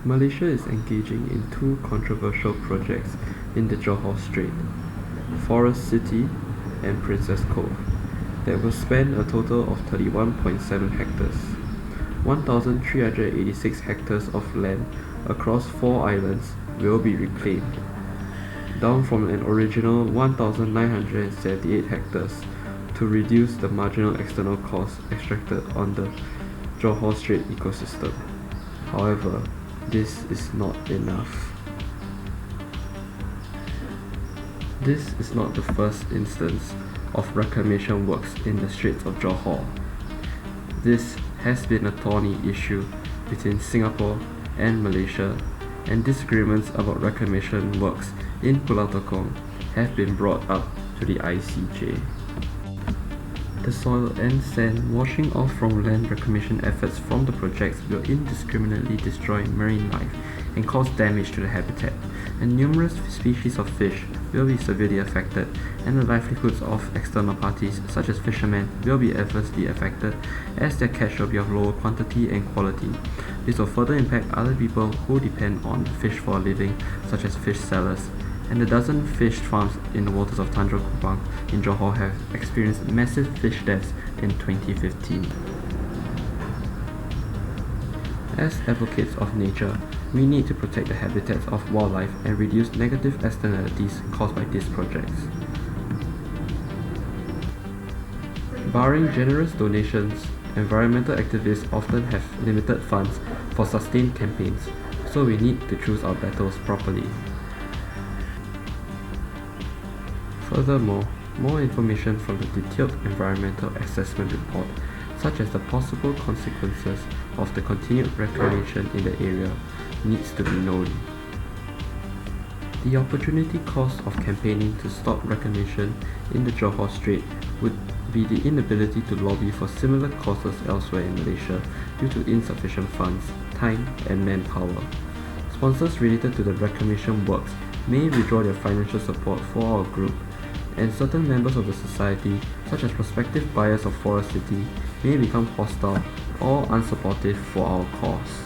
Malaysia is engaging in two controversial projects in the Johor Strait, Forest City and Princess Cove, that will span a total of 31.7 hectares. 1,386 hectares of land across 4 islands will be reclaimed, down from an original 1,978 hectares, to reduce the marginal external cost extracted on the Johor Strait ecosystem. However, this is not enough. This is not the first instance of reclamation works in the Straits of Johor. This has been a thorny issue between Singapore and Malaysia, and disagreements about reclamation works in Pulau Tekong have been brought up to the ICJ. The soil and sand washing off from land reclamation efforts from the projects will indiscriminately destroy marine life and cause damage to the habitat, and numerous species of fish will be severely affected, and the livelihoods of external parties such as fishermen will be adversely affected, as their catch will be of lower quantity and quality. This will further impact other people who depend on fish for a living, such as fish sellers. And the dozen fish farms in the waters of Tanjung Kupang in Johor have experienced massive fish deaths in 2015. As advocates of nature, we need to protect the habitats of wildlife and reduce negative externalities caused by these projects. Barring generous donations, environmental activists often have limited funds for sustained campaigns, so we need to choose our battles properly. Furthermore, more information from the detailed environmental assessment report, such as the possible consequences of the continued reclamation in the area, needs to be known. The opportunity cost of campaigning to stop reclamation in the Johor Strait would be the inability to lobby for similar causes elsewhere in Malaysia due to insufficient funds, time, and manpower. Sponsors related to the reclamation works may withdraw their financial support for our group, and certain members of the society, such as prospective buyers of Forest City, may become hostile or unsupportive for our cause.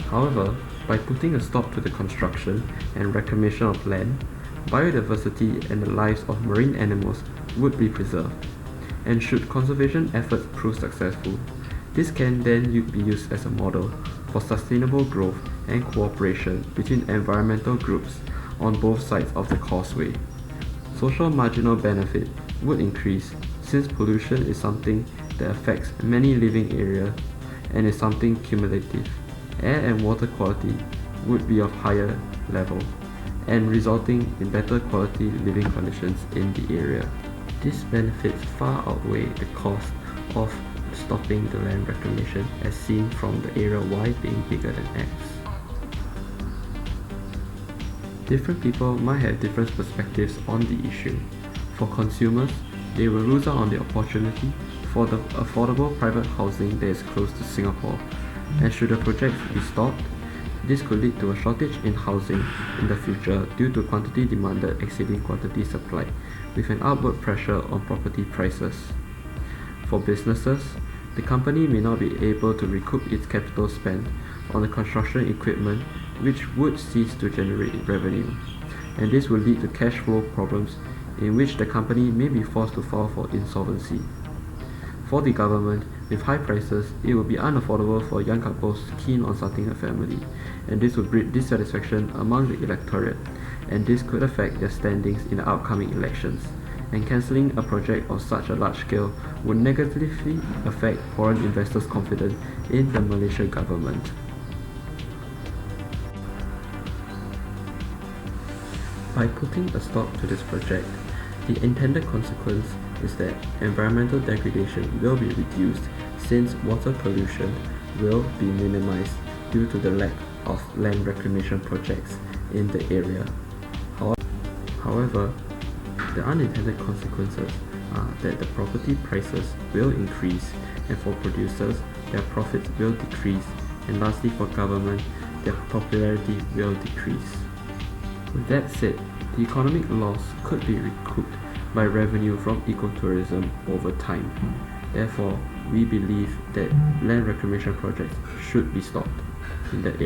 However, by putting a stop to the construction and reclamation of land, biodiversity and the lives of marine animals would be preserved. And should conservation efforts prove successful, this can then be used as a model for sustainable growth and cooperation between environmental groups on both sides of the causeway. Social marginal benefit would increase, since pollution is something that affects many living areas and is something cumulative. Air and water quality would be of higher level, and resulting in better quality living conditions in the area. These benefits far outweigh the cost of stopping the land reclamation, as seen from the area Y being bigger than X. Different people might have different perspectives on the issue. For consumers, they will lose out on the opportunity for the affordable private housing that is close to Singapore, and should the project be stopped, this could lead to a shortage in housing in the future due to quantity demanded exceeding quantity supplied, with an upward pressure on property prices. For businesses, the company may not be able to recoup its capital spent on the construction equipment, which would cease to generate revenue, and this will lead to cash flow problems in which the company may be forced to file for insolvency. For the government, with high prices, it will be unaffordable for young couples keen on starting a family, and this will breed dissatisfaction among the electorate, and this could affect their standings in the upcoming elections. And cancelling a project of such a large scale would negatively affect foreign investors' confidence in the Malaysian government. By putting a stop to this project, the intended consequence is that environmental degradation will be reduced, since water pollution will be minimized due to the lack of land reclamation projects in the area. However, the unintended consequences are that the property prices will increase, and for producers, their profits will decrease, and lastly for government, their popularity will decrease. With that said, the economic loss could be recouped by revenue from ecotourism over time. Therefore, we believe that land reclamation projects should be stopped in that area.